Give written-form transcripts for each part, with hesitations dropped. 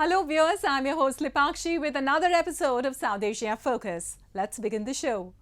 Hello viewers, I'm your host Lipakshi with another episode of South Asia Focus. Let's begin the show.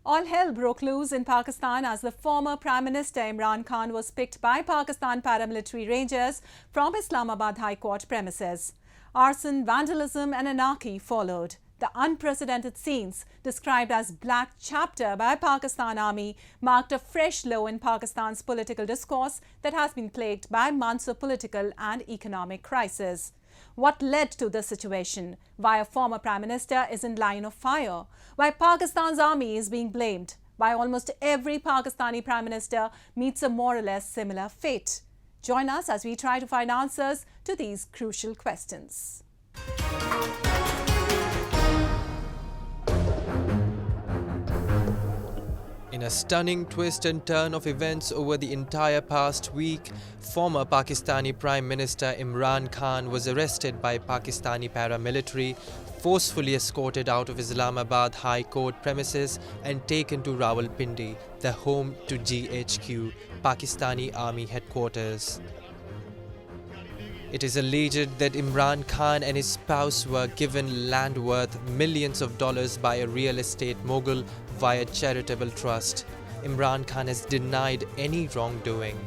All hell broke loose in Pakistan as the former Prime Minister Imran Khan was picked by Pakistan Paramilitary Rangers from Islamabad High Court premises. Arson, vandalism and anarchy followed. The unprecedented scenes, described as Black Chapter by Pakistan Army, marked a fresh low in Pakistan's political discourse that has been plagued by months of political and economic crisis. What led to this situation? Why a former Prime Minister is in line of fire? Why Pakistan's army is being blamed? Why almost every Pakistani Prime Minister meets a more or less similar fate? Join us as we try to find answers to these crucial questions. In a stunning twist and turn of events over the entire past week, former Pakistani Prime Minister Imran Khan was arrested by Pakistani paramilitary, forcefully escorted out of Islamabad High Court premises and taken to Rawalpindi, the home to GHQ, Pakistani Army headquarters. It is alleged that Imran Khan and his spouse were given land worth millions of dollars by a real estate mogul via charitable trust. Imran Khan has denied any wrongdoing.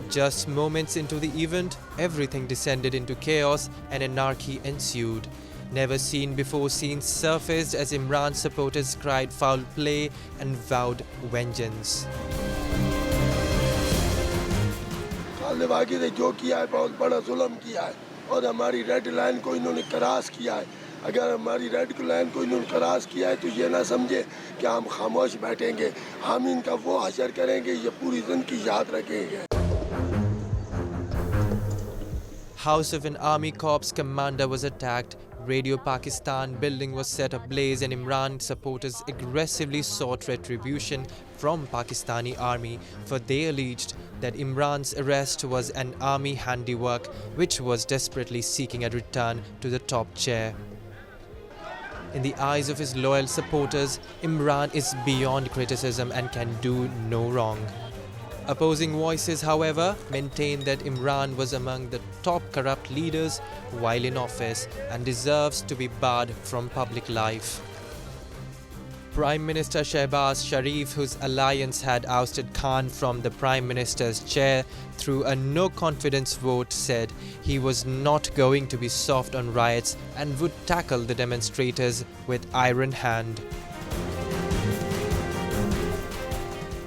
Just moments into the event, everything descended into chaos and anarchy ensued. Never seen before scenes surfaced as Imran supporters cried foul play and vowed vengeance. तालिबानी ने जो किया है बहुत बड़ा जुल्म किया है और हमारी रेड लाइन को इन्होंने क्रॉस किया है। अगर हमारी रेड लाइन को इन्होंने क्रॉस किया है तो ये ना समझे कि हम खामोश बैठेंगे। हम इनका वो हशर करेंगे, ये पूरी जिंदगी याद रखेंगे। House of an Army Corps commander was attacked. Radio Pakistan building was set ablaze and Imran supporters aggressively sought retribution from Pakistani army, for they alleged that Imran's arrest was an army handiwork which was desperately seeking a return to the top chair. In the eyes of his loyal supporters, Imran is beyond criticism and can do no wrong. Opposing voices, however, maintain that Imran was among the top corrupt leaders while in office and deserves to be barred from public life. Prime Minister Shehbaz Sharif, whose alliance had ousted Khan from the Prime Minister's chair through a no-confidence vote, said he was not going to be soft on riots and would tackle the demonstrators with iron hand.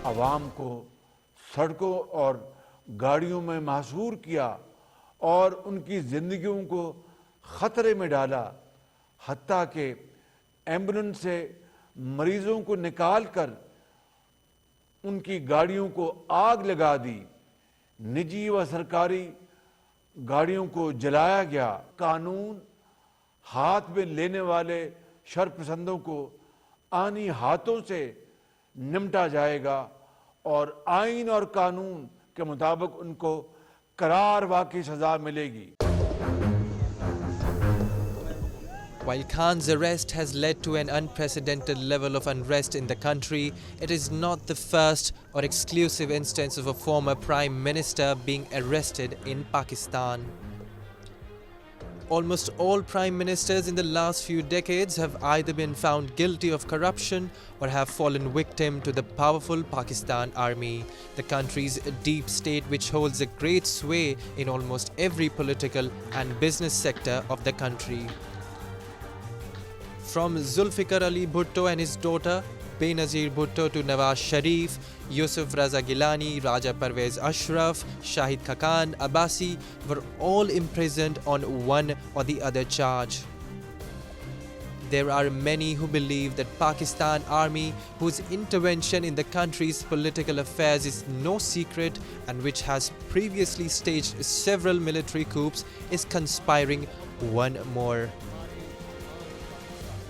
आवाम को सड़कों और गाड़ियों में महसूर किया और उनकी ज़िंदगियों को ख़तरे में डाला, हत्ता कि एम्बुलेंस से मरीज़ों को निकाल कर उनकी गाड़ियों को आग लगा दी, निजी व सरकारी गाड़ियों को जलाया गया। कानून हाथ में लेने वाले शरपसंदों को आनी हाथों से निपटा जाएगा और आइन और कानून के मुताबिक उनको करार वाक़ई सज़ा मिलेगी। While Khan's arrest has led to an unprecedented level of unrest in the country, it is not the first or exclusive instance of a former Prime Minister being arrested in Pakistan. Almost all Prime Ministers in the last few decades have either been found guilty of corruption or have fallen victim to the powerful Pakistan Army, the country's deep state which holds a great sway in almost every political and business sector of the country. From Zulfikar Ali Bhutto and his daughter, Benazir Bhutto, to Nawaz Sharif, Yusuf Raza Gilani, Raja Parvez Ashraf, Shahid Khaqan Abbasi were all imprisoned on one or the other charge. There are many who believe that Pakistan Army, whose intervention in the country's political affairs is no secret and which has previously staged several military coups, is conspiring one more.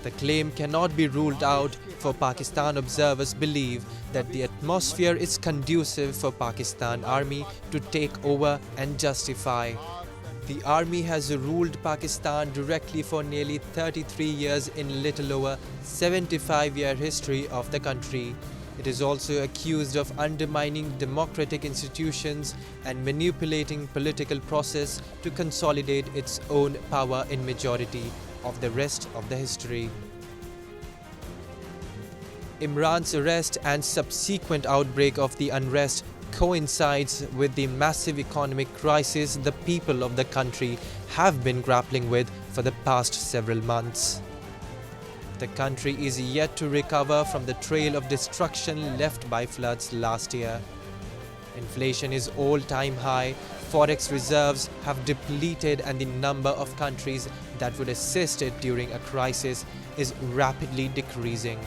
The claim cannot be ruled out, for Pakistan observers believe that the atmosphere is conducive for Pakistan Army to take over and justify. The army has ruled Pakistan directly for nearly 33 years in little over 75-year history of the country. It is also accused of undermining democratic institutions and manipulating political process to consolidate its own power in majority of the rest of the history. Imran's arrest and subsequent outbreak of the unrest coincides with the massive economic crisis the people of the country have been grappling with for the past several months. The country is yet to recover from the trail of destruction left by floods last year. Inflation is all-time high, forex reserves have depleted, and the number of countries that would assist it during a crisis is rapidly decreasing.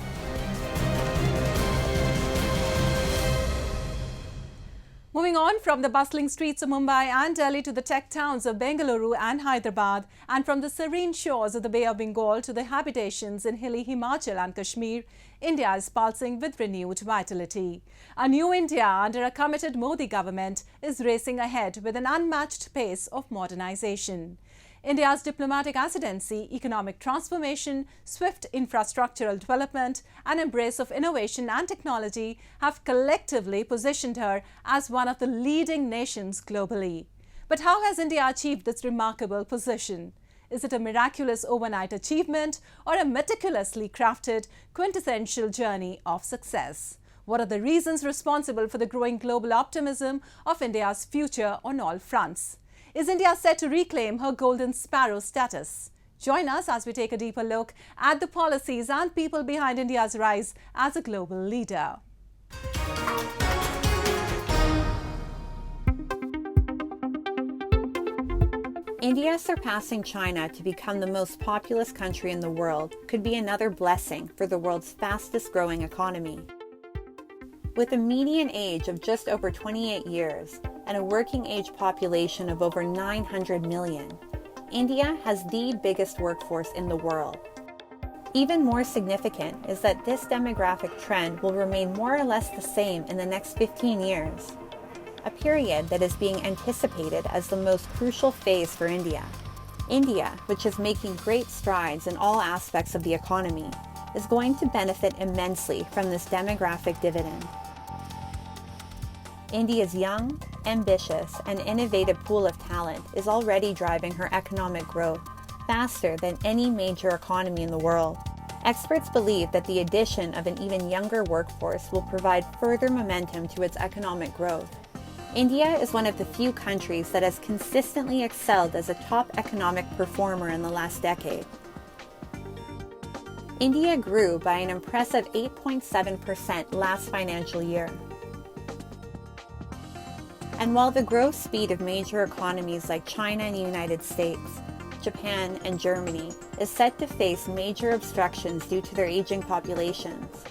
Moving on from the bustling streets of Mumbai and Delhi to the tech towns of Bengaluru and Hyderabad, and from the serene shores of the Bay of Bengal to the habitations in hilly Himachal and Kashmir, India is pulsing with renewed vitality. A new India under a committed Modi government is racing ahead with an unmatched pace of modernization. India's diplomatic ascendancy, economic transformation, swift infrastructural development, and embrace of innovation and technology have collectively positioned her as one of the leading nations globally. But how has India achieved this remarkable position? Is it a miraculous overnight achievement or a meticulously crafted, quintessential journey of success? What are the reasons responsible for the growing global optimism of India's future on all fronts? Is India set to reclaim her golden sparrow status? Join us as we take a deeper look at the policies and people behind India's rise as a global leader. India surpassing China to become the most populous country in the world could be another blessing for the world's fastest growing economy. With a median age of just over 28 years and a working age population of over 900 million, India has the biggest workforce in the world. Even more significant is that this demographic trend will remain more or less the same in the next 15 years, a period that is being anticipated as the most crucial phase for India. India, which is making great strides in all aspects of the economy, is going to benefit immensely from this demographic dividend. India's young, ambitious, and innovative pool of talent is already driving her economic growth faster than any major economy in the world. Experts believe that the addition of an even younger workforce will provide further momentum to its economic growth. India is one of the few countries that has consistently excelled as a top economic performer in the last decade. India grew by an impressive 8.7% last financial year. And while the growth speed of major economies like China and the United States, Japan and Germany is set to face major obstructions due to their aging populations,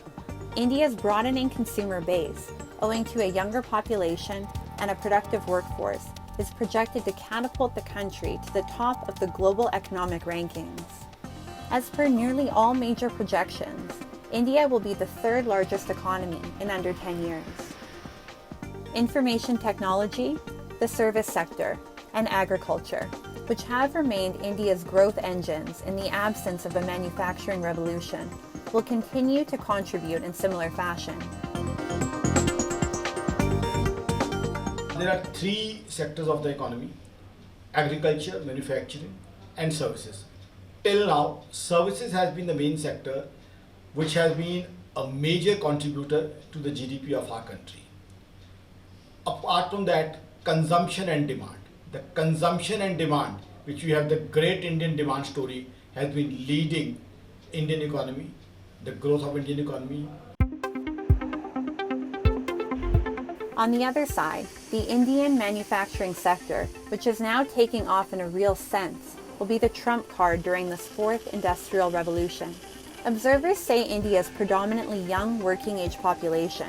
India's broadening consumer base, owing to a younger population and a productive workforce, is projected to catapult the country to the top of the global economic rankings. As per nearly all major projections, India will be the third largest economy in under 10 years. Information technology, the service sector, and agriculture, which have remained India's growth engines in the absence of a manufacturing revolution, will continue to contribute in similar fashion. There are three sectors of the economy: agriculture, manufacturing, and services. Till now, services has been the main sector, which has been a major contributor to the GDP of our country. Apart from that, consumption and demand. The consumption and demand, which we have the great Indian demand story, has been leading Indian economy, the growth of Indian economy. On the other side, the Indian manufacturing sector, which is now taking off in a real sense, will be the trump card during this fourth industrial revolution. Observers say India's predominantly young working age population,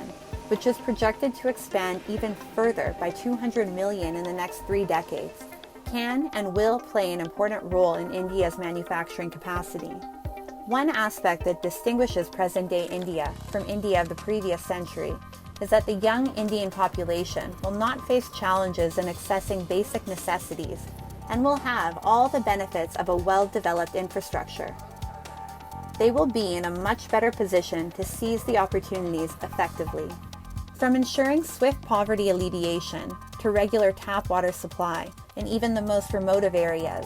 which is projected to expand even further by 200 million in the next 3 decades, can and will play an important role in India's manufacturing capacity. One aspect that distinguishes present-day India from India of the previous century is that the young Indian population will not face challenges in accessing basic necessities and will have all the benefits of a well-developed infrastructure. they will be in a much better position to seize the opportunities effectively. From ensuring swift poverty alleviation to regular tap water supply in even the most remote of areas,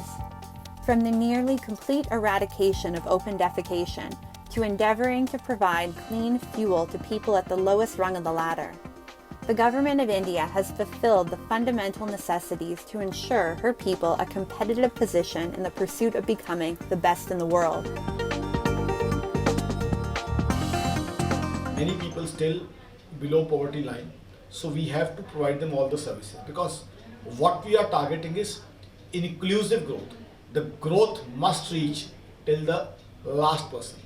from the nearly complete eradication of open defecation to endeavoring to provide clean fuel to people at the lowest rung of the ladder, the government of India has fulfilled the fundamental necessities to ensure her people a competitive position in the pursuit of becoming the best in the world. Many people still below poverty line, so we have to provide them all the services, because what we are targeting is inclusive growth. The growth must reach till the last person.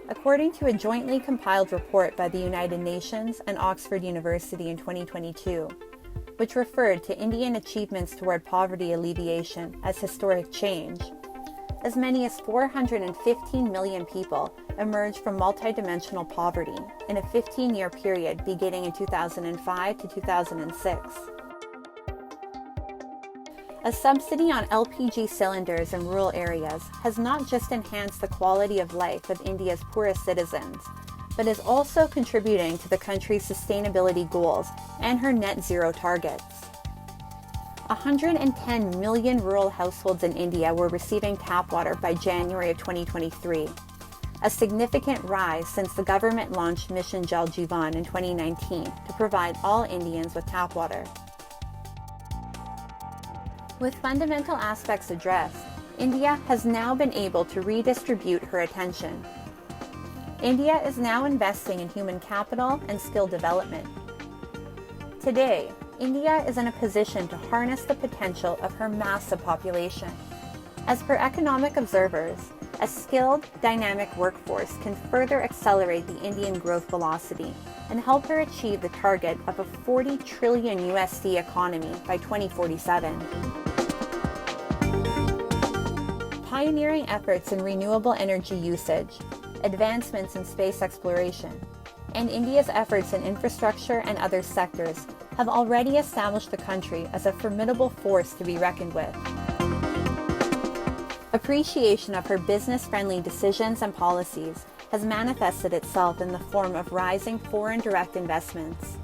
According to a jointly compiled report by the United Nations and Oxford University in 2022, which referred to Indian achievements toward poverty alleviation as historic change, as many as 415 million people emerged from multidimensional poverty in a 15-year period beginning in 2005 to 2006. A subsidy on LPG cylinders in rural areas has not just enhanced the quality of life of India's poorest citizens, but is also contributing to the country's sustainability goals and her net zero targets. 110 million rural households in India were receiving tap water by January of 2023, a significant rise since the government launched Mission Jal Jeevan in 2019 to provide all Indians with tap water. With fundamental aspects addressed, India has now been able to redistribute her attention. India is now investing in human capital and skill development. Today, India is in a position to harness the potential of her massive population. As per economic observers, a skilled, dynamic workforce can further accelerate the Indian growth velocity and help her achieve the target of a 40 trillion USD economy by 2047. Pioneering efforts in renewable energy usage, advancements in space exploration, and India's efforts in infrastructure and other sectors have already established the country as a formidable force to be reckoned with. Appreciation of her business-friendly decisions and policies has manifested itself in the form of rising foreign direct investments.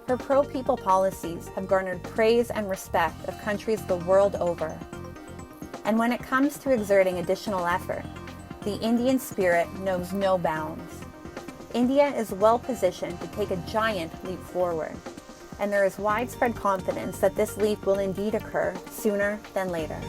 Her pro-people policies have garnered praise and respect of countries the world over. And when it comes to exerting additional effort, the Indian spirit knows no bounds. India is well positioned to take a giant leap forward, and there is widespread confidence that this leap will indeed occur sooner than later.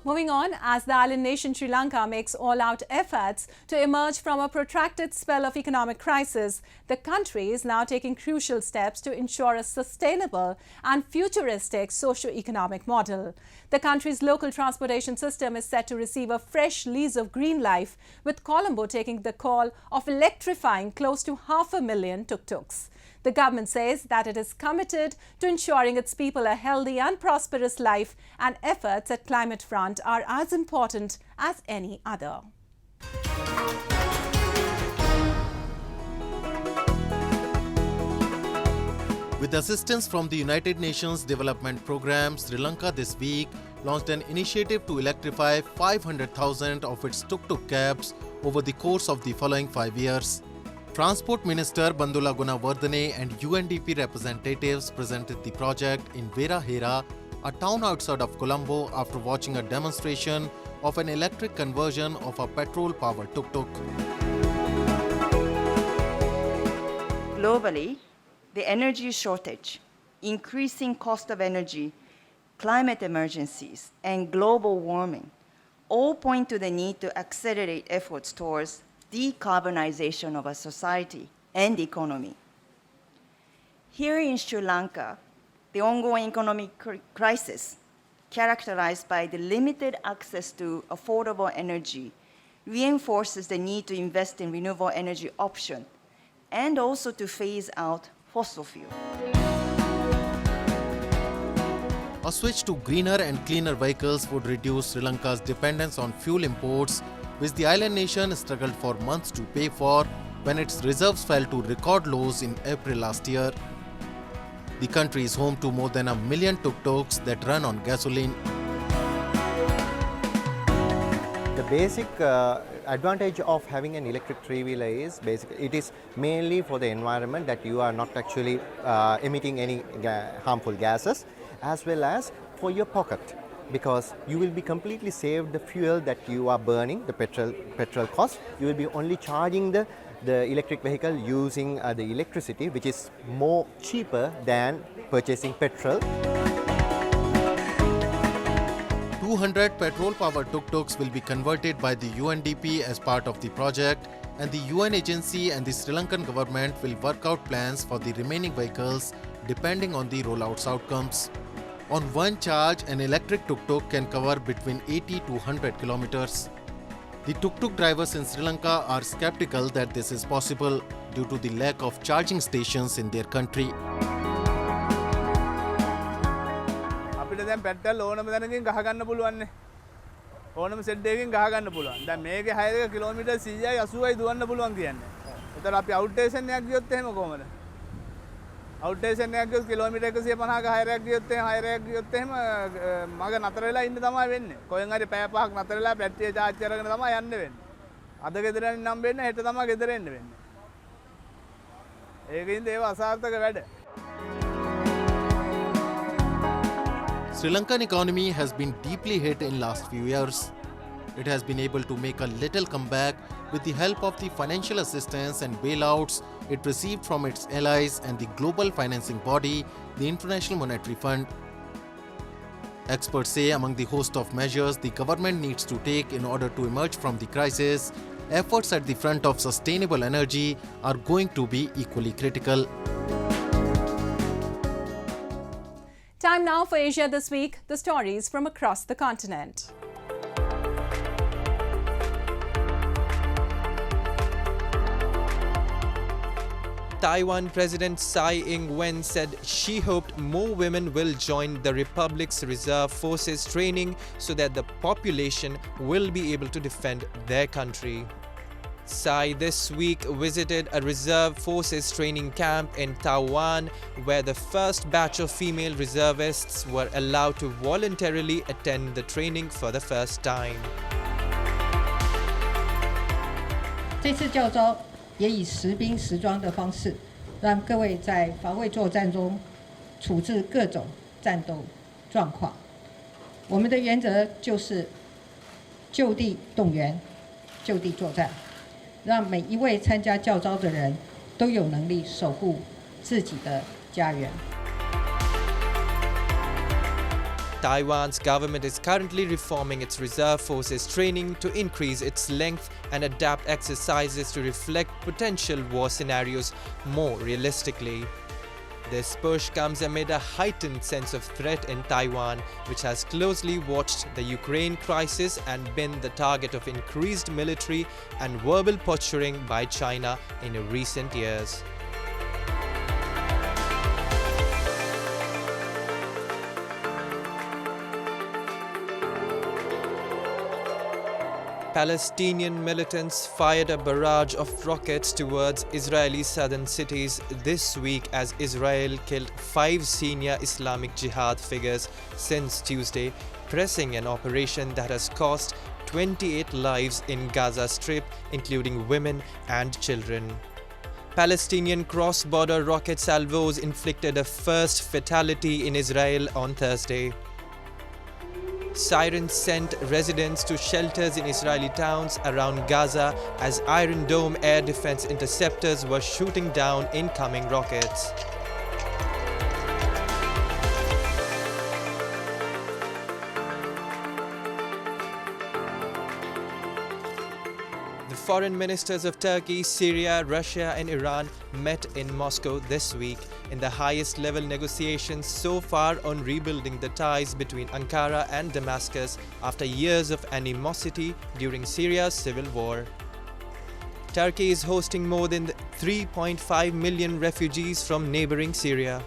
Moving on, as the island nation Sri Lanka makes all-out efforts to emerge from a protracted spell of economic crisis, the country is now taking crucial steps to ensure a sustainable and futuristic socio-economic model. The country's local transportation system is set to receive a fresh lease of green life, with Colombo taking the call of electrifying close to 500,000 tuk-tuks. The government says that it is committed to ensuring its people a healthy and prosperous life, and efforts at climate front are as important as any other. With assistance from the United Nations Development Programme, Sri Lanka this week launched an initiative to electrify 500,000 of its tuk-tuk cabs over the course of the following 5 years. Transport Minister Bandula Gunawardene and UNDP representatives presented the project in Vera Hera, a town outside of Colombo, after watching a demonstration of an electric conversion of a petrol-powered tuk-tuk. Globally, the energy shortage, increasing cost of energy, climate emergencies, and global warming all point to the need to accelerate efforts towards decarbonization of a society and economy. Here in Sri Lanka, the ongoing economic crisis, characterized by the limited access to affordable energy, reinforces the need to invest in renewable energy options and also to phase out fossil fuel. A switch to greener and cleaner vehicles would reduce Sri Lanka's dependence on fuel imports, which the island nation struggled for months to pay for when its reserves fell to record lows in April last year. The country is home to more than 1 million tuk-tuks that run on gasoline. The basic advantage of having an electric three-wheeler is basically it is mainly for the environment, that you are not actually emitting any harmful gases, as well as for your pocket, because you will be completely saved the fuel that you are burning, the petrol cost. You will be only charging the electric vehicle using the electricity, which is more cheaper than purchasing petrol. 200 petrol-powered tuk-tuks will be converted by the UNDP as part of the project, and the UN agency and the Sri Lankan government will work out plans for the remaining vehicles depending on the rollout's outcomes. On one charge, an electric tuk-tuk can cover between 80 to 100 kilometers. The tuk-tuk drivers in Sri Lanka are skeptical that this is possible due to the lack of charging stations in their country. අපිට දැන් petrol ඕනම දැනකින් ගහ ගන්න පුළුවන් නේ. ඕනම set එකකින් ගහ ගන්න පුළුවන්. දැන් මේකේ 6 කිලෝමීටර් 100යි 80යි දුවන්න පුළුවන් කියන්නේ. ඒතර අපි අවුට් ස්ටේෂන් එකක් ගියොත් එහෙම කොහමද? අවුට් ස්ටේෂන් එකක් ගියොත් කිලෝමීටර් 150ක හයරයක් ගියොත් එහෙම මග නතර වෙලා ඉන්න තමයි වෙන්නේ. කොහෙන් හරි පැය පහක් නතර වෙලා බැටරිය charge කරගෙන තමයි යන්න වෙන්නේ. අද ගෙදර යන්න නම් වෙන්නේ හෙට තමයි ගෙදර එන්න වෙන්නේ. ඒකින්ද ඒව අසාර්ථක වැඩ. Sri Lankan economy has been deeply hit in last few years. It has been able to make a little comeback with the help of the financial assistance and bailouts it received from its allies and the global financing body, the International Monetary Fund. Experts say among the host of measures the government needs to take in order to emerge from the crisis, efforts at the front of sustainable energy are going to be equally critical. Time now for Asia This Week, the stories from across the continent. Taiwan President Tsai Ing-wen said she hoped more women will join the Republic's reserve forces training so that the population will be able to defend their country. Tsai this week visited a reserve forces training camp in Taiwan, where the first batch of female reservists were allowed to voluntarily attend the training for the first time. 这次教招也以实兵实装的方式，让各位在防卫作战中处置各种战斗状况。我们的原则就是就地动员，就地作战，让每一位参加教招的人都有能力守护自己的家园。 Taiwan's government is currently reforming its reserve forces training to increase its length and adapt exercises to reflect potential war scenarios more realistically. This push comes amid a heightened sense of threat in Taiwan, which has closely watched the Ukraine crisis and been the target of increased military and verbal posturing by China in recent years. Palestinian militants fired a barrage of rockets towards Israeli southern cities this week as Israel killed 5 senior Islamic Jihad figures since Tuesday, pressing an operation that has cost 28 lives in Gaza Strip, including women and children. Palestinian cross-border rocket salvos inflicted a first fatality in Israel on Thursday. Sirens sent residents to shelters in Israeli towns around Gaza as Iron Dome air defense interceptors were shooting down incoming rockets. The foreign ministers of Turkey, Syria, Russia and Iran met in Moscow this week in the highest level negotiations so far on rebuilding the ties between Ankara and Damascus after years of animosity during Syria's civil war. Turkey is hosting more than 3.5 million refugees from neighboring Syria.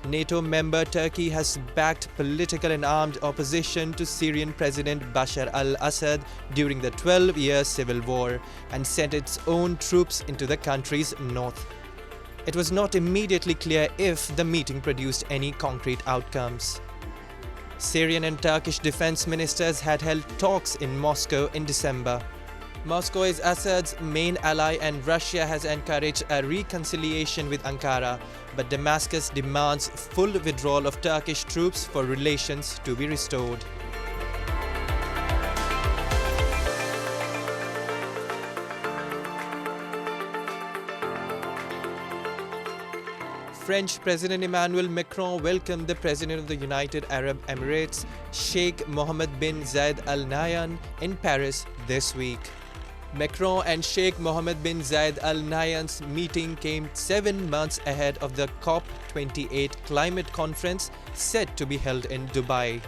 NATO member Turkey has backed political and armed opposition to Syrian President Bashar al-Assad during the 12-year civil war and sent its own troops into the country's north. It was not immediately clear if the meeting produced any concrete outcomes. Syrian and Turkish defense ministers had held talks in Moscow in December. Moscow is Assad's main ally and Russia has encouraged a reconciliation with Ankara, but Damascus demands full withdrawal of Turkish troops for relations to be restored. French President Emmanuel Macron welcomed the President of the United Arab Emirates, Sheikh Mohammed bin Zayed Al Nahyan, in Paris this week. Macron and Sheikh Mohammed bin Zayed Al Nahyan's meeting came 7 months ahead of the COP28 climate conference set to be held in Dubai.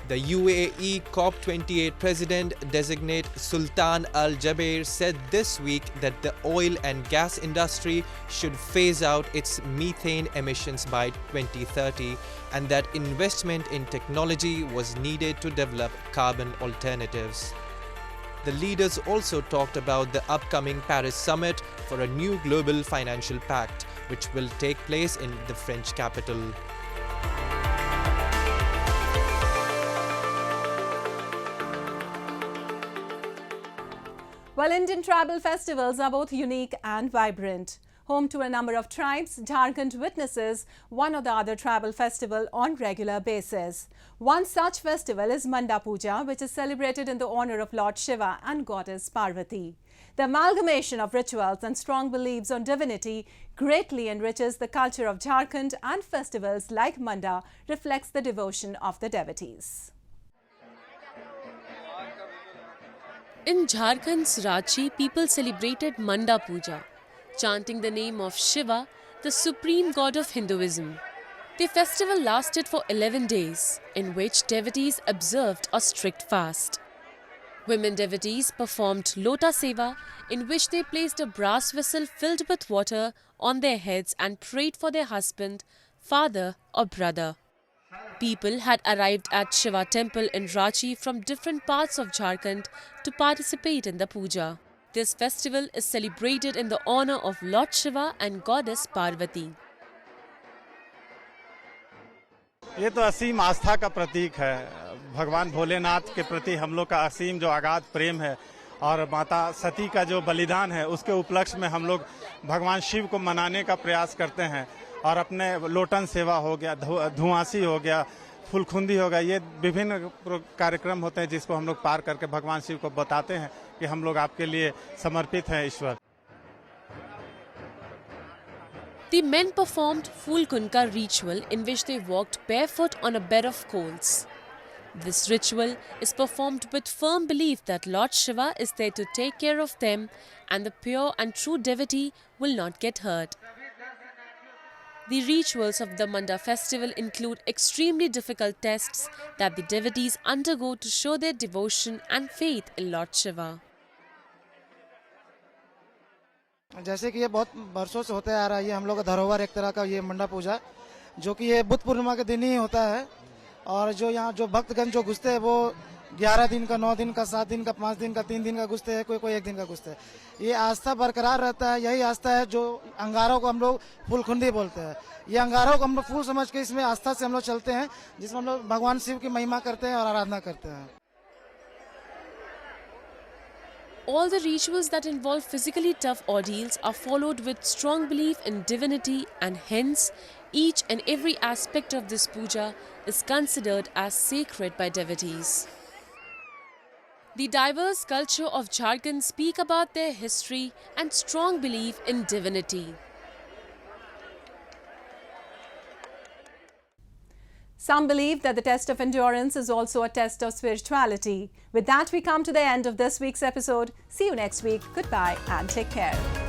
The UAE COP28 President-designate Sultan Al Jaber said this week that the oil and gas industry should phase out its methane emissions by 2030 and that investment in technology was needed to develop carbon alternatives. The leaders also talked about the upcoming Paris summit for a new global financial pact, which will take place in the French capital. Well, Indian tribal festivals are both unique and vibrant. Home to a number of tribes, Jharkhand witnesses one or the other tribal festival on regular basis. One such festival is Manda Puja, which is celebrated in the honor of Lord Shiva and Goddess Parvati. The amalgamation of rituals and strong beliefs on divinity greatly enriches the culture of Jharkhand, and festivals like Manda reflects the devotion of the devotees. In Jharkhand's Ranchi, people celebrated Manda Puja, chanting the name of Shiva, the supreme god of Hinduism. The festival lasted for 11 days, in which devotees observed a strict fast. Women devotees performed Lota Seva, in which they placed a brass vessel filled with water on their heads and prayed for their husband, father or brother. People had arrived at Shiva temple in Ranchi from different parts of Jharkhand to participate in the puja. This festival is celebrated in the honor of Lord Shiva and Goddess Parvati. ये तो असीम आस्था का प्रतीक है। भगवान भोलेनाथ के प्रति हम लोग का असीम जो अगाध प्रेम है और माता सती का जो बलिदान है, उसके उपलक्ष्य में हम लोग भगवान शिव को मनाने का प्रयास करते हैं और अपने लोटन सेवा हो गया, धुआंसी हो गया, फुलखुंदी हो गया, ये विभिन्न कार्यक्रम होते हैं जिसको हम लोग पार करके भगवान शिव को बताते हैं कि हम लोग आपके लिए समर्पित हैं ईश्वर। The men performed Fulkunka ritual in which they walked barefoot on a bed of coals. This ritual is performed with firm belief that Lord Shiva is there to take care of them and the pure and true devotee will not get hurt. The rituals of the Manda festival include extremely difficult tests that the devotees undergo to show their devotion and faith in Lord Shiva. जैसे कि ये बहुत बरसों से होता आ रहा है, ये हम लोग का धरोहर एक तरह का ये मंडा पूजा, जो कि ये बुद्ध पूर्णिमा के दिन ही होता है और जो यहाँ जो भक्तगण जो घुसते हैं वो 11 दिन का, 9 दिन का, 7 दिन का, 5 दिन का, 3 दिन का घुसते हैं, कोई 1 दिन का घुसते हैं। ये आस्था बरकरार रहता है। यही आस्था है जो अंगारों को हम लोग फूलखुंदी बोलते हैं। ये अंगारों को हम लोग फूल समझ के इसमें आस्था से हम लोग चलते हैं, जिसमें हम लोग भगवान शिव की महिमा करते हैं और आराधना करते हैं। All the rituals that involve physically tough ordeals are followed with strong belief in divinity, and hence each and every aspect of this puja is considered as sacred by devotees. The diverse culture of Jharkhand speak about their history and strong belief in divinity. Some believe that the test of endurance is also a test of spirituality. With that, we come to the end of this week's episode. See you next week. Goodbye and take care.